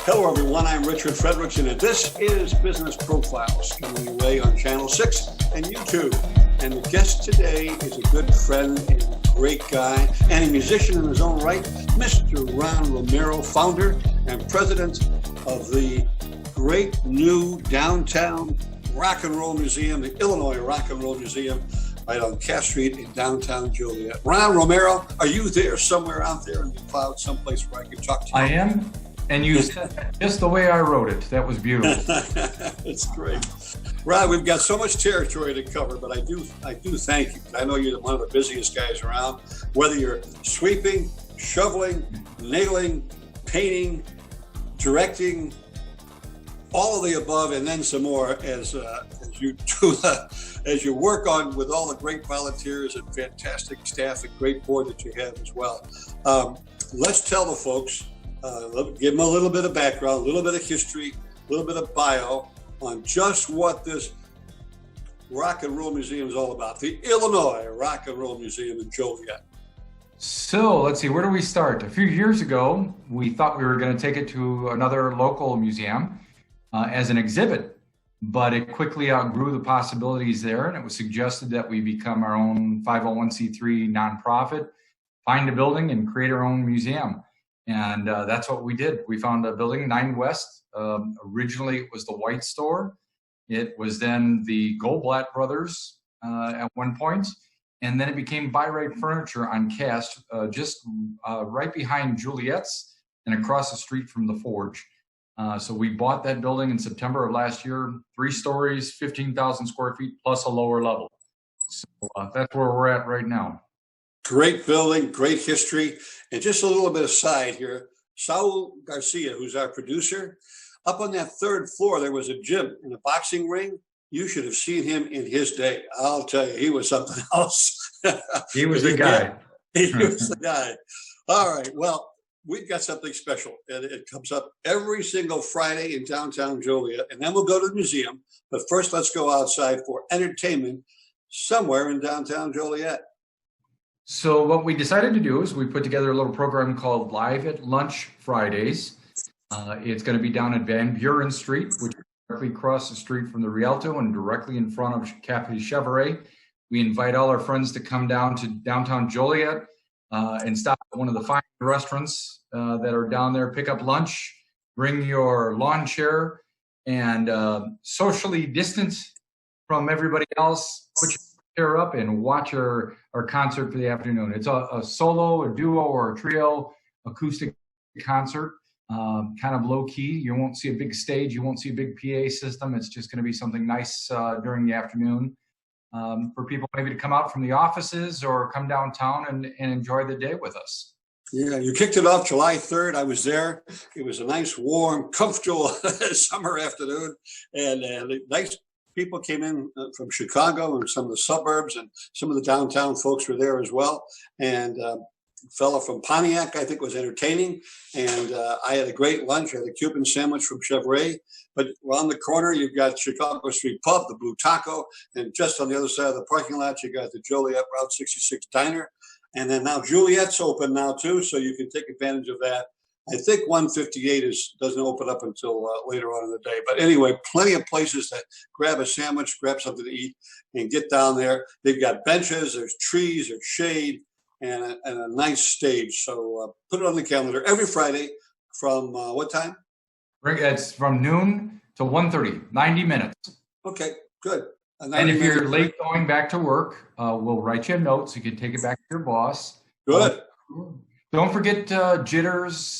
Hello, everyone. I'm Richard Fredericks, and this is Business Profiles coming your way on Channel 6 and YouTube. And the guest today is a good friend and a great guy and a musician in his own right, Mr. Ron Romero, founder and president of the great new downtown rock and roll museum, the Illinois Rock and Roll Museum, right on Cass Street in downtown Joliet. Ron Romero, are you there somewhere out there in the clouds, someplace where I can talk to you? I am. And you said just the way I wrote it. That was beautiful. It's great. Ron, we've got so much territory to cover, but I do thank you. I know you're one of the busiest guys around, whether you're sweeping, shoveling, nailing, painting, directing, all of the above, and then some more as you do as you work on with all the great volunteers and fantastic staff and great board that you have as well. Let's tell the folks. Give them a little bit of background, a little bit of history, a little bit of bio on just what this Rock and Roll Museum is all about. The Illinois Rock and Roll Museum in Joliet. So let's see, where do we start? A few years ago, we thought we were going to take it to another local museum as an exhibit, but it quickly outgrew the possibilities there, and it was suggested that we become our own 501c3 nonprofit, find a building, and create our own museum. And that's what we did. We found a building, 9 West. Originally, it was the White Store. It was then the Goldblatt Brothers at one point. And then it became Buy Right Furniture on Cass, just right behind Joliet's and across the street from the Forge. So we bought that building in September of last year, 3 stories, 15,000 square feet, plus a lower level. So that's where we're at right now. Great building, great history. And just a little bit aside here, Saul Garcia, who's our producer, up on that 3rd floor, there was a gym and a boxing ring. You should have seen him in his day. I'll tell you, he was something else. He was the guy. He was the guy. All right. Well, we've got something special. And it comes up every single Friday in downtown Joliet. And then we'll go to the museum. But first, let's go outside for entertainment somewhere in downtown Joliet. So what we decided to do is we put together a little program called Live at Lunch Fridays. It's going to be down at Van Buren Street, which is directly across the street from the Rialto and directly in front of Cafe Chevrolet. We invite all our friends to come down to downtown Joliet and stop at one of the fine restaurants that are down there, pick up lunch, bring your lawn chair, and socially distance from everybody else, put your chair up and watch our concert for the afternoon. It's a solo, a duo, or a trio acoustic concert, kind of low key. You won't see a big stage. You won't see a big PA system. It's just going to be something nice during the afternoon for people maybe to come out from the offices or come downtown and enjoy the day with us. Yeah, you kicked it off July 3rd. I was there. It was a nice, warm, comfortable summer afternoon, and nice people came in from Chicago and some of the suburbs, and some of the downtown folks were there as well. And a fellow from Pontiac, I think, was entertaining. And I had a great lunch. I had a Cuban sandwich from Chevrolet. But around the corner, you've got Chicago Street Pub, the Blue Taco. And just on the other side of the parking lot, you got the Joliet Route 66 Diner. And then now Juliet's open now, too, so you can take advantage of that. I think 158 doesn't open up until later on in the day. But anyway, plenty of places to grab a sandwich, grab something to eat, and get down there. They've got benches, there's trees, there's shade, and a nice stage. So put it on the calendar every Friday from what time? It's from noon to 1:30, 90 minutes. Okay, good. And if you're late going back to work, we'll write you a note so you can take it back to your boss. Good. Don't forget Jitters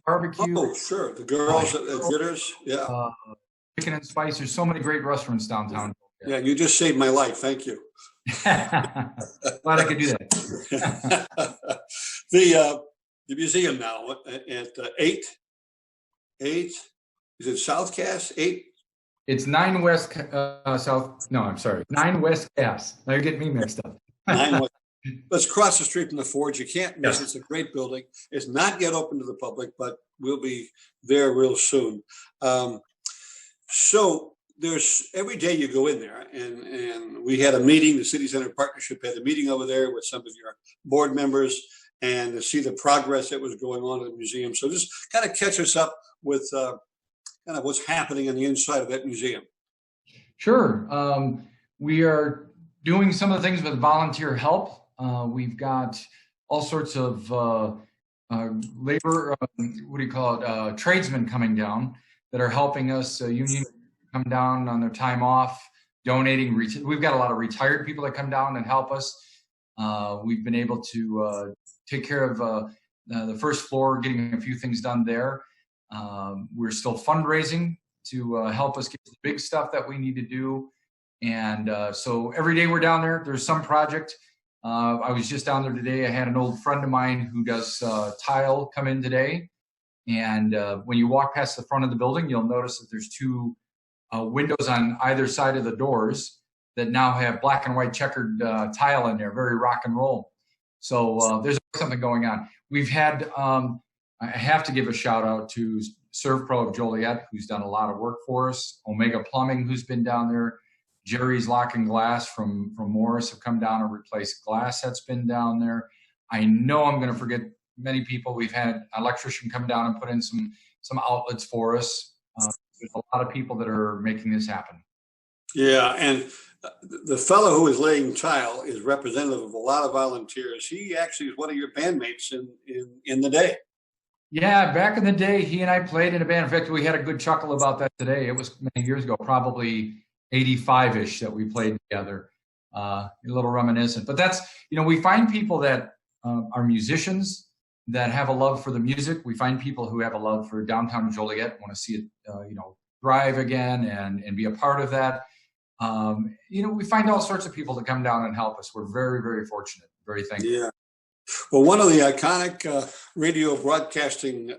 Barbecue. Oh, sure. The girls at Jitters. Yeah. Chicken and Spice. There's so many great restaurants downtown. Yeah, you just saved my life. Thank you. Glad I could do that. The museum now at 8. Is it South Cass? 8? It's 9 West South. No, I'm sorry. 9 West Cass. Now you're getting me mixed up. 9 West. Let's cross the street from the Forge. You can't miss it. It's a great building. It's not yet open to the public, but we'll be there real soon. So there's every day you go in there, and we had a meeting. The City Center Partnership had a meeting over there with some of your board members, and to see the progress that was going on at the museum. So just kind of catch us up with kind of what's happening on the inside of that museum. Sure. We are doing some of the things with volunteer help. We've got all sorts of labor, tradesmen coming down that are helping us. Union come down on their time off, donating. We've got a lot of retired people that come down and help us. We've been able to take care of the first floor, getting a few things done there. We're still fundraising to help us get the big stuff that we need to do. And so every day we're down there, there's some project. I was just down there today. I had an old friend of mine who does tile come in today. And when you walk past the front of the building, you'll notice that there's two windows on either side of the doors that now have black and white checkered tile in there, very rock and roll. So there's something going on. We've had, I have to give a shout out to ServPro of Joliet, who's done a lot of work for us. Omega Plumbing, who's been down there. Jerry's Lock and Glass from Morris have come down and replaced glass that's been down there. I know I'm going to forget many people. We've had an electrician come down and put in some outlets for us. There's a lot of people that are making this happen. Yeah, and the fellow who is laying tile is representative of a lot of volunteers. He actually is one of your bandmates in the day. Yeah, back in the day, he and I played in a band. In fact, we had a good chuckle about that today. It was many years ago, probably 85-ish that we played together. A little reminiscent. But that's, we find people that are musicians that have a love for the music. We find people who have a love for downtown Joliet, want to see it, thrive again and be a part of that. We find all sorts of people to come down and help us. We're very, very fortunate, very thankful. Yeah. Well, one of the iconic radio broadcasting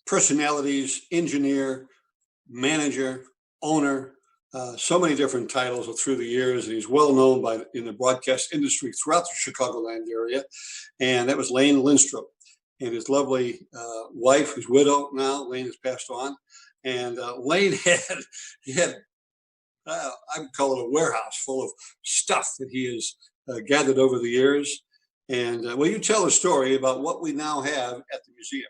personalities, engineer, manager, owner, so many different titles through the years, and he's well known in the broadcast industry throughout the Chicagoland area. And that was Lane Lindstrom, and his lovely wife, who's widowed now. Lane has passed on, and Lane had I would call it a warehouse full of stuff that he has gathered over the years. And will you tell a story about what we now have at the museum?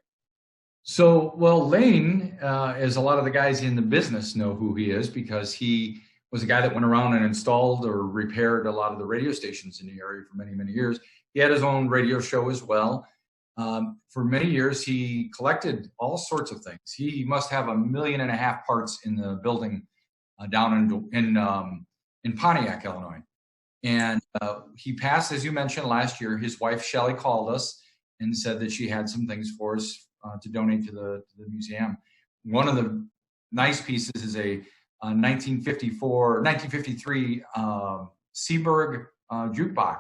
So, Lane, as a lot of the guys in the business know who he is, because he was a guy that went around and installed or repaired a lot of the radio stations in the area for many, many years. He had his own radio show as well. For many years, he collected all sorts of things. He must have 1.5 million parts in the building down in Pontiac, Illinois. And he passed, as you mentioned, last year. His wife, Shelley, called us and said that she had some things for us to donate to the museum. One of the nice pieces is a 1953 Seaberg jukebox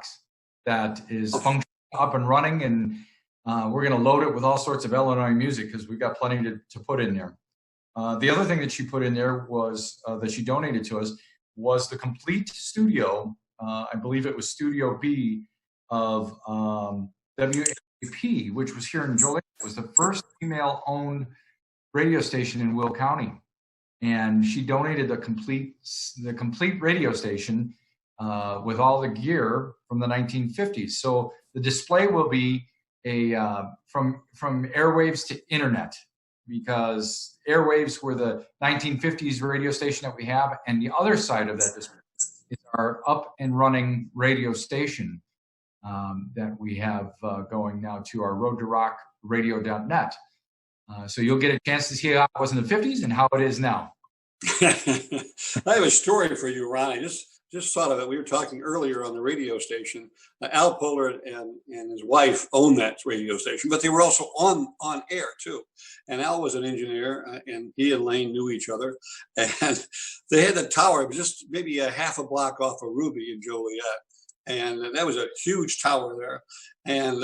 that is functioning up and running, and we're going to load it with all sorts of Illinois music because we've got plenty to put in there. The other thing that she put in there was that she donated to us was the complete studio. I believe it was Studio B of WAJP, which was here in Joliet. It was the first female-owned radio station in Will County, and she donated the complete radio station with all the gear from the 1950s. So the display will be from Airwaves to Internet, because Airwaves were the 1950s radio station that we have, and the other side of that display is our up and running radio station that we have going now to our Road to Rock radio.net. So you'll get a chance to see how it was in the 50s and how it is now. I have a story for you, Ron. I just thought of it. We were talking earlier on the radio station. Al Pollard and his wife owned that radio station, but they were also on air too. And Al was an engineer, and he and Lane knew each other. And they had the tower, just maybe a half a block off of Ruby in Joliet. And that was a huge tower there. And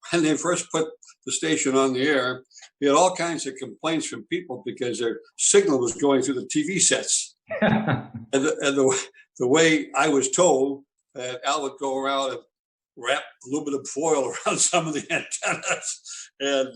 when they first put the station on the air, we had all kinds of complaints from people because their signal was going through the TV sets. and the way I was told that Al would go around and wrap aluminum foil around some of the antennas and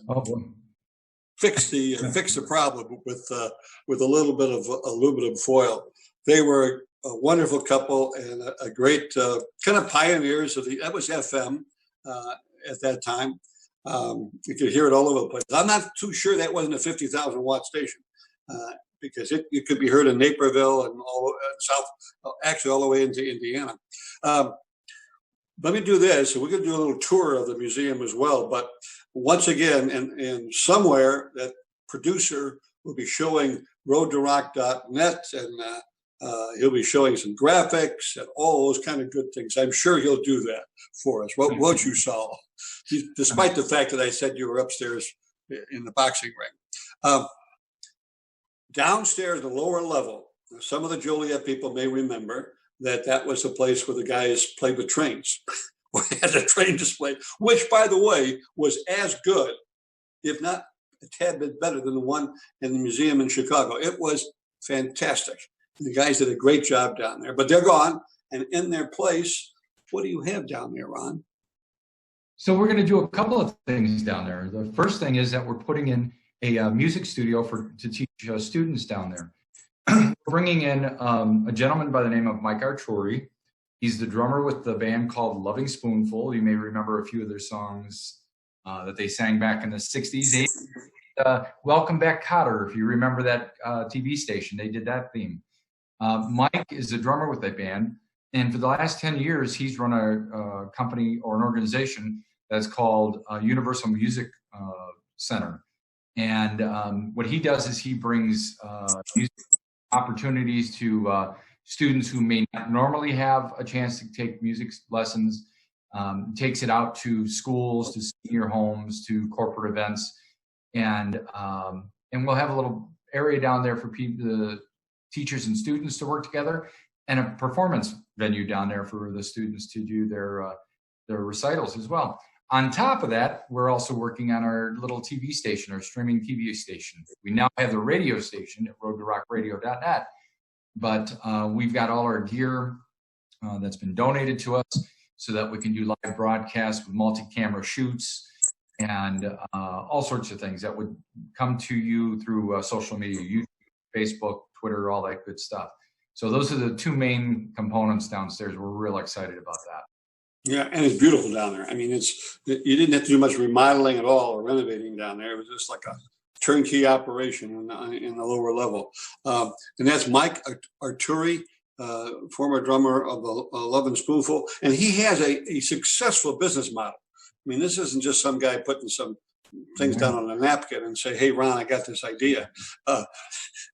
fix the problem with a little bit of aluminum foil. They were a wonderful couple and a great kind of pioneers of that was FM. at that time. You could hear it all over the place. I'm not too sure that wasn't a 50,000 watt station, because it could be heard in Naperville and all south, actually all the way into Indiana. Let me do this. We're going to do a little tour of the museum as well. But once again, and somewhere that producer will be showing roadtorock.net, and he'll be showing some graphics and all those kind of good things. I'm sure he'll do that for us. Won't you, Saul? Despite the fact that I said you were upstairs in the boxing ring. Downstairs, the lower level, some of the Joliet people may remember that was the place where the guys played with trains. We had a train display, which, by the way, was as good, if not a tad bit better than the one in the museum in Chicago. It was fantastic. The guys did a great job down there, but they're gone. And in their place, what do you have down there, Ron? So we're going to do a couple of things down there. The first thing is that we're putting in a music studio to teach students down there. We're bringing in a gentleman by the name of Mike Arturi. He's the drummer with the band called Lovin Spoonful. You may remember a few of their songs that they sang back in the 60s, 80s. Welcome Back, Cotter, if you remember that TV station. They did that theme. Mike is the drummer with that band. And for the last 10 years, he's run a company or an organization that's called Universal Music Center. And what he does is he brings music opportunities to students who may not normally have a chance to take music lessons, takes it out to schools, to senior homes, to corporate events. And we'll have a little area down there for the teachers and students to work together, and a performance venue down there for the students to do their recitals as well. On top of that, we're also working on our little TV station, our streaming TV station. We now have the radio station at roadtorockradio.net, but we've got all our gear that's been donated to us so that we can do live broadcasts with multi-camera shoots and all sorts of things that would come to you through social media, YouTube, Facebook, Twitter, all that good stuff. So those are the two main components downstairs. We're real excited about that. Yeah, and it's beautiful down there. I mean, you didn't have to do much remodeling at all or renovating down there. It was just like a turnkey operation in the lower level. And that's Mike Arturi, former drummer of the Lovin Spoonful, and he has a successful business model. I mean, this isn't just some guy putting some things down on a napkin and say, "Hey, Ron, I got this idea."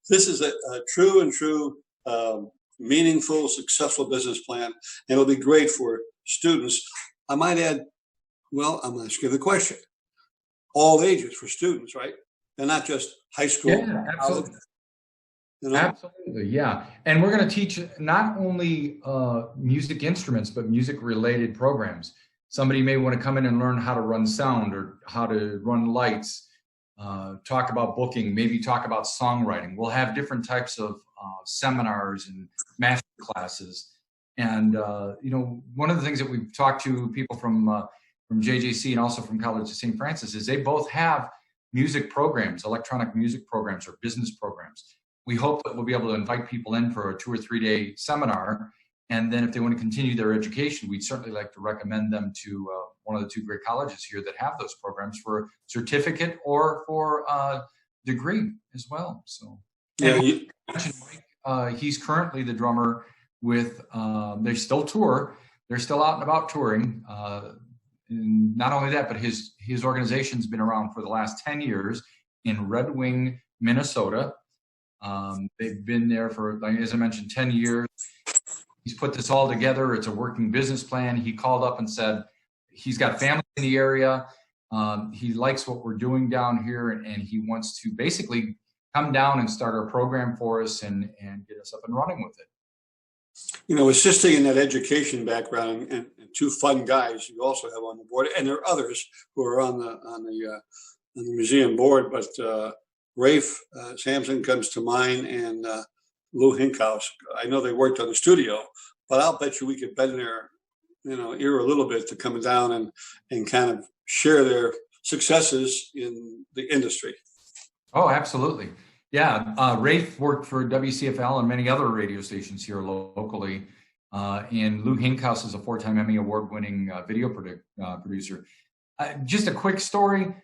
This is a true, meaningful, successful business plan, and it'll be great for students. I might add, well, I'm going to ask you the question. All ages for students, right? They're not just high school. Yeah, absolutely. You know? Absolutely, yeah. And we're going to teach not only music instruments, but music-related programs. Somebody may want to come in and learn how to run sound or how to run lights, talk about booking, maybe talk about songwriting. We'll have different types of seminars and master classes. And, one of the things that we've talked to people from JJC and also from College of St. Francis is they both have music programs, electronic music programs or business programs. We hope that we'll be able to invite people in for a 2 or 3 day seminar. And then if they want to continue their education, we'd certainly like to recommend them to one of the 2 great colleges here that have those programs for a certificate or for a degree as well. So yeah, Mike, he's currently the drummer with, they still tour. They're still out and about touring. And not only that, but his organization's been around for the last 10 years in Red Wing, Minnesota. They've been there for, as I mentioned, 10 years. He's put this all together. It's a working business plan. He called up and said he's got family in the area. He likes what we're doing down here, and he wants to basically come down and start our program for us and get us up and running with it. Assisting in that education background and 2 fun guys you also have on the board, and there are others who are on the museum board, but Rafe Sampson comes to mind, and Lou Hinkhouse. I know they worked on the studio, but I'll bet you we could bend their ear a little bit to come down and kind of share their successes in the industry. Oh, absolutely. Yeah. Rafe worked for WCFL and many other radio stations here locally. And Lou Hinkhouse is a 4-time Emmy Award-winning video producer. Just a quick story.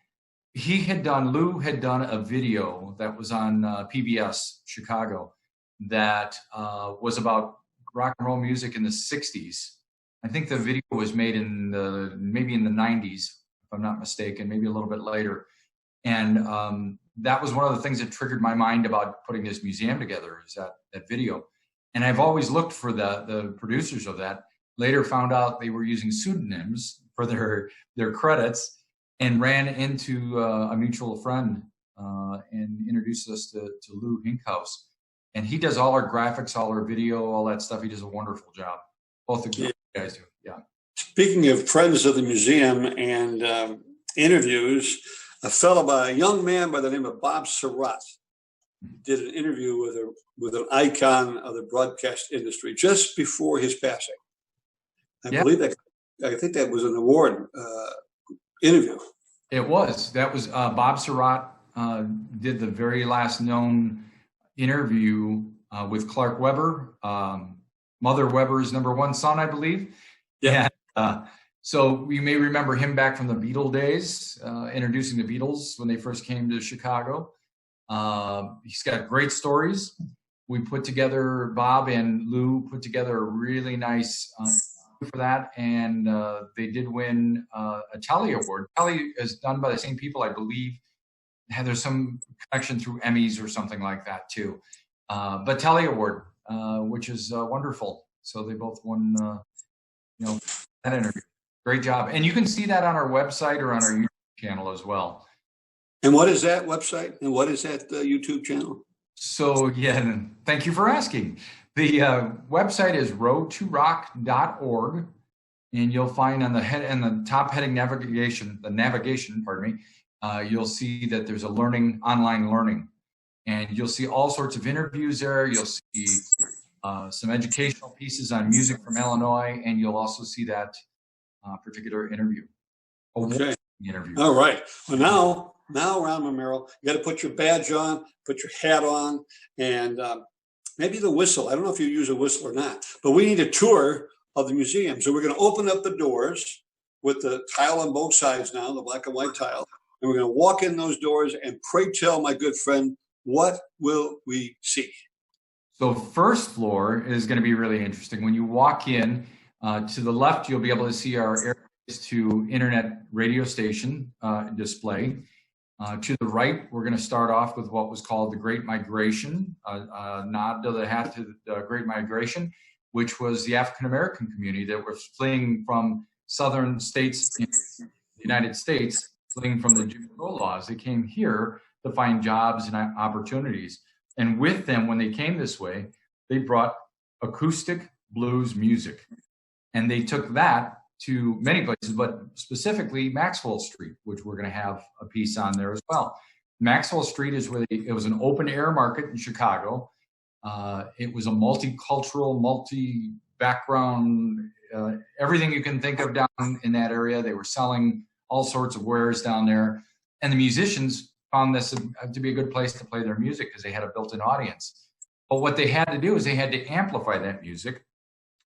Lou had done a video that was on PBS Chicago that was about rock and roll music in the 60s. I think the video was made maybe in the 90s, if I'm not mistaken, maybe a little bit later. And that was one of the things that triggered my mind about putting this museum together, is that video. And I've always looked for the producers of that. Later found out they were using pseudonyms for their credits, and ran into a mutual friend and introduced us to Lou Hinkhouse. And he does all our graphics, all our video, all that stuff. He does a wonderful job. Both the guys do, yeah. Speaking of friends of the museum and interviews, a young man by the name of Bob Surratt did an interview with an icon of the broadcast industry just before his passing. I think that was an award interview. It was. That was Bob Surratt did the very last known interview with Clark Webber, Mother Webber's #1 son, I believe. Yeah. And, so you may remember him back from the Beatle days, introducing the Beatles when they first came to Chicago. He's got great stories. Bob and Lou put together a really nice for that, and they did win a Telly Award. Telly is done by the same people, I believe. There's some connection through Emmys or something like that too. But Telly Award, which is wonderful. So they both won, that interview. Great job. And you can see that on our website or on our YouTube channel as well. And what is that website? And what is that YouTube channel? So, yeah, thank you for asking. The website is roadtorock.org, and you'll find on the top heading navigation, you'll see that there's online learning, and you'll see all sorts of interviews there. You'll see some educational pieces on music from Illinois, and you'll also see that particular interview. Okay. All right. Well, now, Ron Romero, you got to put your badge on, put your hat on, and maybe the whistle. I don't know if you use a whistle or not, but we need a tour of the museum. So we're going to open up the doors with the tile on both sides now, the black and white tile, and we're going to walk in those doors and pray tell, my good friend, what will we see? So first floor is going to be really interesting. When you walk in, to the left, you'll be able to see our Airwaves to internet radio station display. To the right, we're going to start off with what was called the Great Migration, nod to the Great Migration, which was the African-American community that was fleeing from southern states in the United States, fleeing from the Jim Crow laws. They came here to find jobs and opportunities. And with them, when they came this way, they brought acoustic blues music. And they took that to many places, but specifically Maxwell Street, which we're going to have a piece on there as well. Maxwell Street is where it was an open air market in Chicago. It was a multicultural, multi-background, everything you can think of down in that area. They were selling all sorts of wares down there. And the musicians found this to be a good place to play their music because they had a built-in audience. But what they had to do is they had to amplify that music.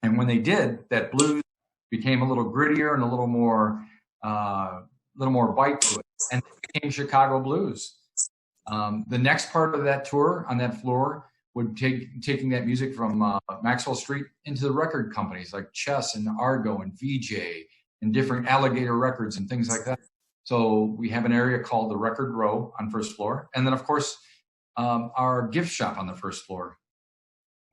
And when they did, that blues became a little grittier and a little more bite to it, and it became Chicago blues. The next part of that tour on that floor would taking that music from Maxwell Street into the record companies like Chess and Argo and VJ and different Alligator Records and things like that. So we have an area called the Record Row on first floor, and then of course our gift shop on the first floor.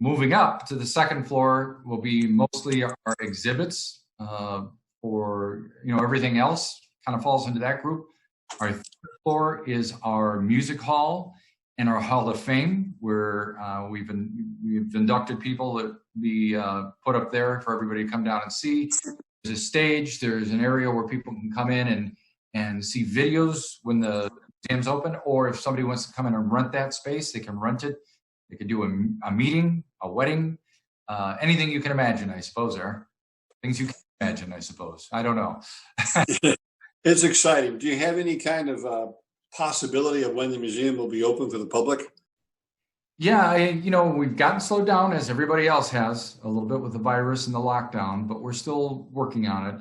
Moving up to the second floor will be mostly our exhibits. For everything else kind of falls into that group. Our third floor is our music hall and our Hall of Fame, where we've inducted people that we put up there for everybody to come down and see. There's a stage. There's an area where people can come in and see videos when the museum's open, or if somebody wants to come in and rent that space, they can rent it. They could do a meeting, a wedding, anything you can imagine, I suppose, there. Things you can imagine, I suppose. I don't know. It's exciting. Do you have any kind of possibility of when the museum will be open for the public? Yeah, we've gotten slowed down as everybody else has a little bit with the virus and the lockdown, but we're still working on it.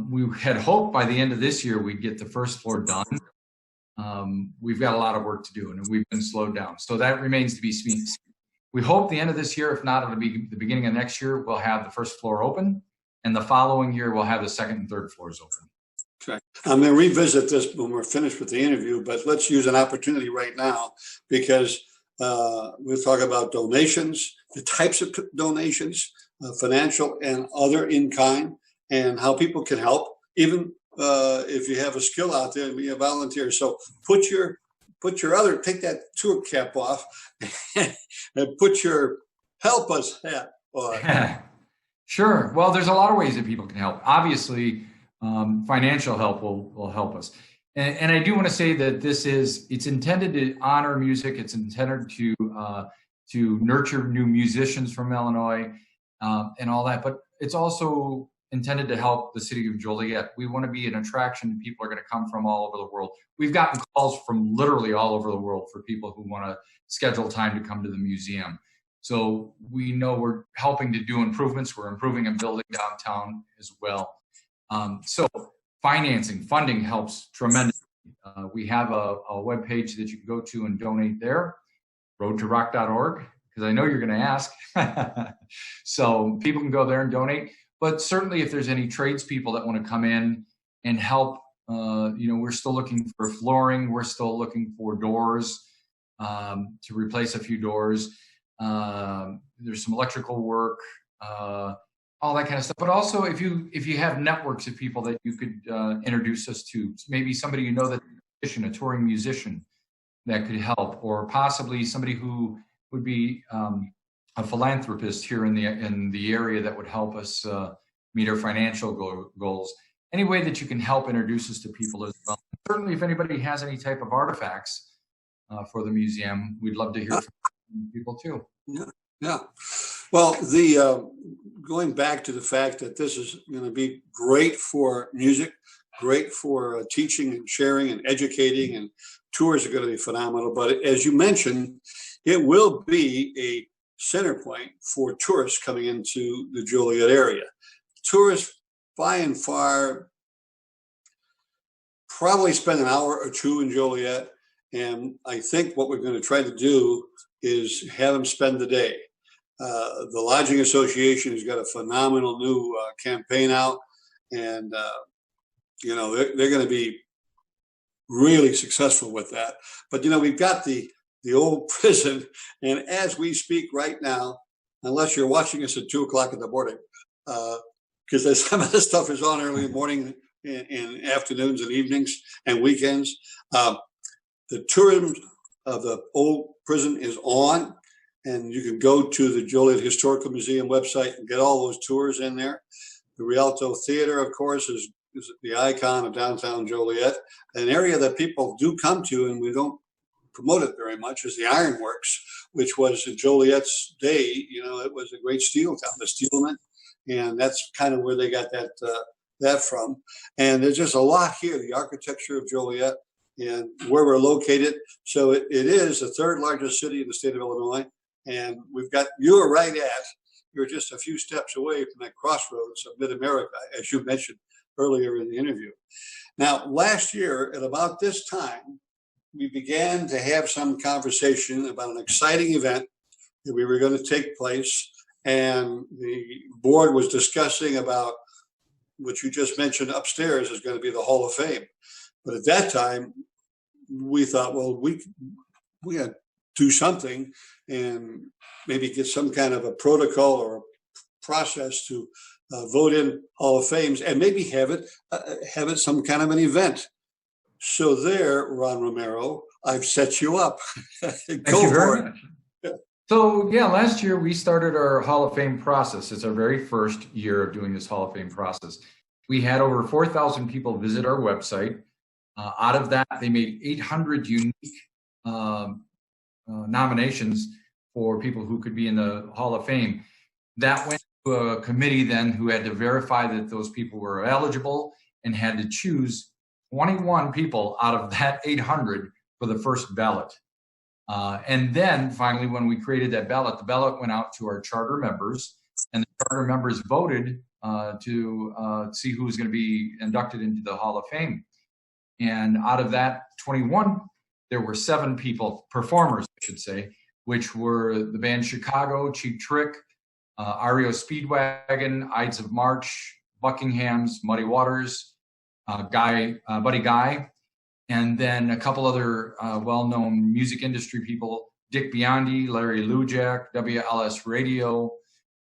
We had hoped by the end of this year we'd get the first floor done. We've got a lot of work to do, and we've been slowed down. So that remains to be seen. We hope the end of this year, if not, it'll be the beginning of next year, we'll have the first floor open, and the following year we'll have the second and third floors open. Okay. I'm going to revisit this when we're finished with the interview, but let's use an opportunity right now because we'll talk about donations, the types of donations, financial and other in kind, and how people can help. Even if you have a skill out there and be a volunteer, so take that tour cap off and put your help us hat on. Sure. Well, there's a lot of ways that people can help. Obviously, financial help will help us. And I do want to say that it's intended to honor music. It's intended to nurture new musicians from Illinois and all that. But it's also intended to help the city of Joliet. We want to be an attraction. People are going to come from all over the world. We've gotten calls from literally all over the world for people who want to schedule time to come to the museum. So we know we're helping to do improvements. We're improving a building downtown as well. So funding helps tremendously. We have a webpage that you can go to and donate there, roadtorock.org, because I know you're going to ask. So people can go there and donate. But certainly if there's any tradespeople that want to come in and help, we're still looking for flooring. We're still looking for doors to replace a few doors. There's some electrical work, all that kind of stuff. But also if you have networks of people that you could introduce us to, maybe somebody that's a touring musician that could help, or possibly somebody who would be a philanthropist here in the area that would help us meet our financial goals. Any way that you can help introduce us to people as well. Certainly, if anybody has any type of artifacts for the museum, we'd love to hear from people too. Yeah. Well, going back to the fact that this is going to be great for music, great for teaching and sharing and educating, and tours are going to be phenomenal. But as you mentioned, it will be a center point for tourists coming into the Joliet area. Tourists, by and far, probably spend an hour or two in Joliet. And I think what we're going to try to do is have them spend the day. The Lodging Association has got a phenomenal new campaign out, and they're going to be really successful with that. But we've got the old prison, and as we speak right now, unless you're watching us at 2:00 in the morning, because some of this stuff is on early in the morning and afternoons and evenings and weekends. The tourism of the old prison is on, and you can go to the Joliet Historical Museum website and get all those tours in there. The Rialto Theater, of course, is the icon of downtown Joliet. An area that people do come to, and we don't promote it very much, is the Ironworks, which was in Joliet's day, it was a great steel town, the steelmen, and that's kind of where they got that from. And there's just a lot here, the architecture of Joliet and where we're located. So it is the third largest city in the state of Illinois. And you're just a few steps away from that crossroads of mid-America, as you mentioned earlier in the interview. Now, last year, at about this time, we began to have some conversation about an exciting event that we were going to take place. And the board was discussing about what you just mentioned upstairs is going to be the Hall of Fame. But at that time, we thought, well, we got to do something and maybe get some kind of a protocol or a process to vote in Hall of Fames and maybe have it some kind of an event. So there, Ron Romero, I've set you up. Go for it. Yeah. So last year we started our Hall of Fame process. It's our very first year of doing this Hall of Fame process. We had over 4,000 people visit our website. Out of that, they made 800 unique nominations for people who could be in the Hall of Fame. That went to a committee then who had to verify that those people were eligible and had to choose 21 people out of that 800 for the first ballot. And then finally, when we created that ballot, the ballot went out to our charter members, and the charter members voted to see who was going to be inducted into the Hall of Fame. And out of that 21, there were 7 people, performers, I should say, which were the band Chicago, Cheap Trick, REO Speedwagon, Ides of March, Buckingham's, Muddy Waters, Buddy Guy, and then a couple other well-known music industry people, Dick Biondi, Larry Lujak, WLS Radio,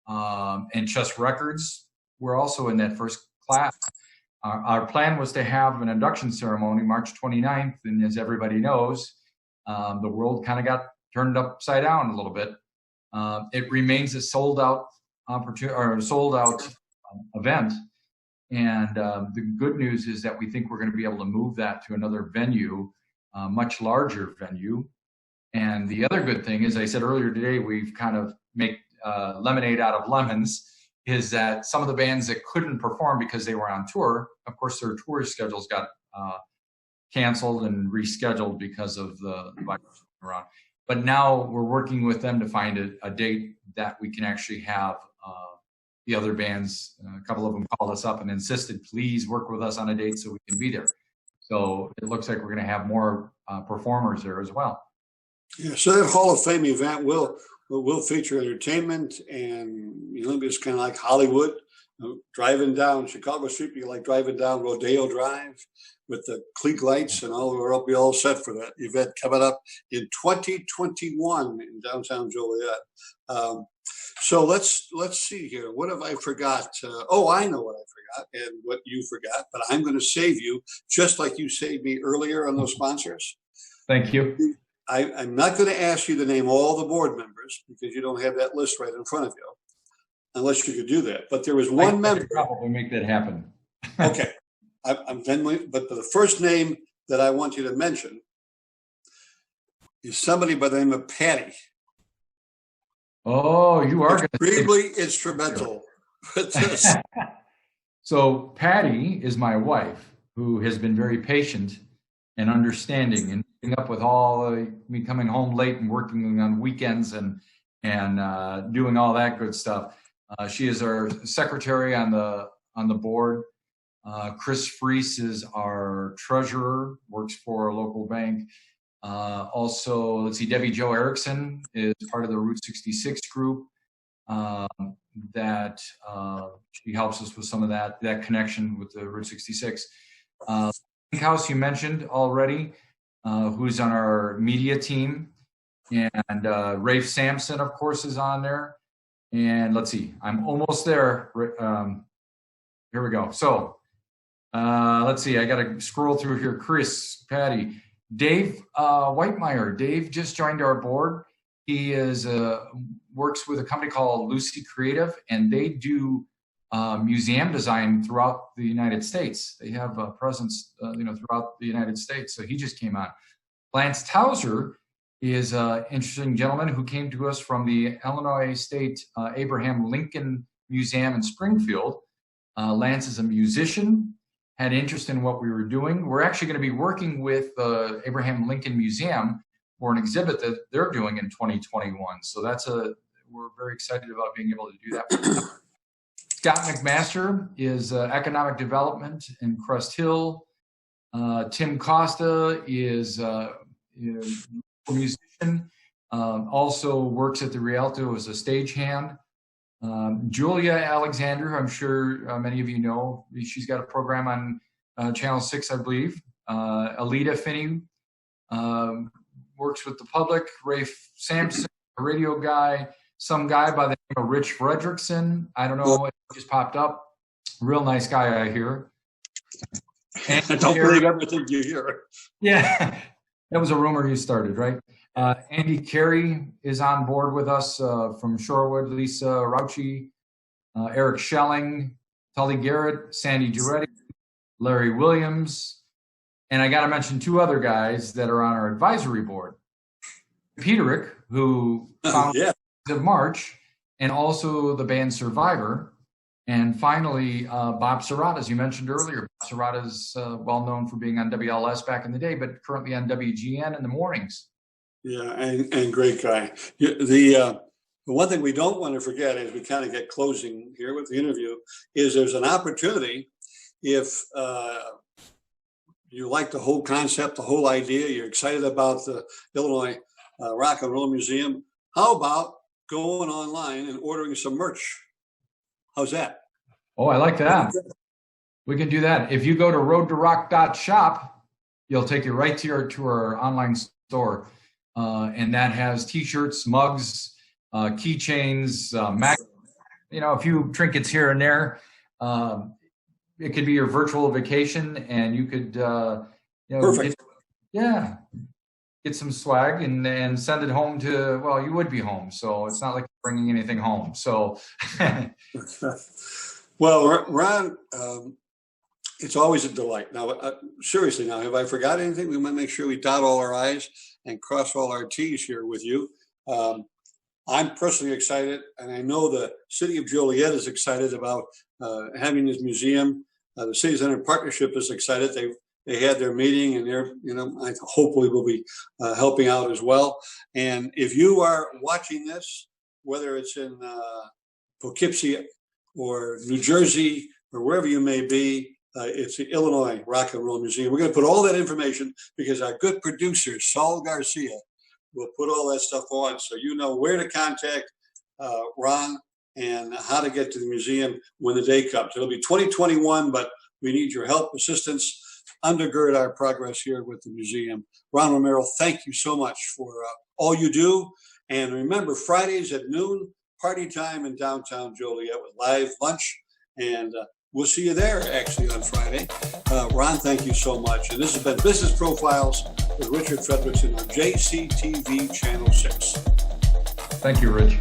and Chess Records were also in that first class. Our plan was to have an induction ceremony March 29th, and as everybody knows, the world kind of got turned upside down a little bit. It remains a sold-out event, and the good news is that we think we're going to be able to move that to another venue, much larger venue. And the other good thing, as I said earlier today, we've kind of make lemonade out of lemons, is that some of the bands that couldn't perform because they were on tour, of course, their tour schedules got canceled and rescheduled because of the virus around. But now we're working with them to find a date that we can actually have the other bands. A couple of them called us up and insisted, please work with us on a date so we can be there. So it looks like we're going to have more performers there as well. Yeah, so that Hall of Fame event will feature entertainment, and it's kind of like Hollywood. Driving down Chicago Street, be like driving down Rodeo Drive with the Klieg lights and all. We'll be all set for that event coming up in 2021 in downtown Joliet. So let's see here. What have I forgot? I know what I forgot and what you forgot, but I'm going to save you just like you saved me earlier on those sponsors. Thank you. I'm not going to ask you to name all the board members because you don't have that list right in front of you, unless you could do that. But there was one member. Probably make that happen. Okay. But the first name that I want you to mention is somebody by the name of Patty. Oh, you are extremely instrumental with this. So Patty is my wife, who has been very patient and understanding and putting up with all me coming home late and working on weekends and doing all that good stuff. She is our secretary on the board. Chris Freese is our treasurer, works for a local bank. Also, let's see, Debbie Jo Erickson is part of the Route 66 group. That she helps us with some of that connection with the Route 66. House you mentioned already, who's on our media team, and Rafe Sampson, of course, is on there. And let's see, I'm almost there. Here we go. So let's see, I got to scroll through here. Chris, Patty, Dave Whitemeyer. Dave just joined our board. He works with a company called Lucy Creative, and they do museum design throughout the United States. They have a presence, throughout the United States. So he just came on. Lance Towser is an interesting gentleman who came to us from the Illinois State Abraham Lincoln Museum in Springfield. Lance is a musician, had interest in what we were doing. We're actually going to be working with the Abraham Lincoln Museum for an exhibit that they're doing in 2021. So we're very excited about being able to do that. Scott McMaster is economic development in Crest Hill. Tim Costa is a musician, also works at the Rialto as a stagehand. Julia Alexander, I'm sure many of you know, she's got a program on Channel 6, I believe. Alita Finney works with the public. Rafe Sampson, a radio guy. Some guy by the name of Rich Fredrickson. I don't know, it just popped up. Real nice guy, I hear. I don't believe everything you hear. Yeah, that was a rumor you started, right? Andy Carey is on board with us from Shorewood. Lisa Rauchi, Eric Schelling, Tully Garrett, Sandy Giretti, Larry Williams. And I got to mention 2 other guys that are on our advisory board. Peterick, who founded of March, and also the band Survivor. And finally, Bob Serrata, as you mentioned earlier. Bob Serrata is well known for being on WLS back in the day, but currently on WGN in the mornings. Yeah, and great guy. The one thing we don't want to forget as we kind of get closing here with the interview is there's an opportunity if you like the whole concept, the whole idea, you're excited about the Illinois Rock and Roll Museum. How about going online and ordering some merch? How's that? Oh, I like that. We can do that. If you go to roadtorock.shop, you'll take you right to our online store. And that has t-shirts, mugs, keychains, a few trinkets here and there. It could be your virtual vacation, and you could, Perfect. Get some swag and send it home to. Well, you would be home, so it's not like you're bringing anything home. So, well, Ron, it's always a delight. Now, seriously, now, have I forgot anything? We might make sure we dot all our I's and cross all our T's here with you. I'm personally excited, and I know the city of Joliet is excited about having this museum. The City Center Partnership is excited. They had their meeting, and I hopefully will be helping out as well. And if you are watching this, whether it's in Poughkeepsie or New Jersey or wherever you may be, it's the Illinois Rock and Roll Museum. We're going to put all that information because our good producer, Saul Garcia, will put all that stuff on so you know where to contact Ron and how to get to the museum when the day comes. It'll be 2021, but we need your help, assistance, undergird our progress here with the museum. Ron Romero, thank you so much for all you do. And remember, Fridays at noon, party time in downtown Joliet with live lunch. And we'll see you there, actually, on Friday. Ron, thank you so much. And this has been Business Profiles with Richard Fredrickson on JCTV Channel 6. Thank you, Rich.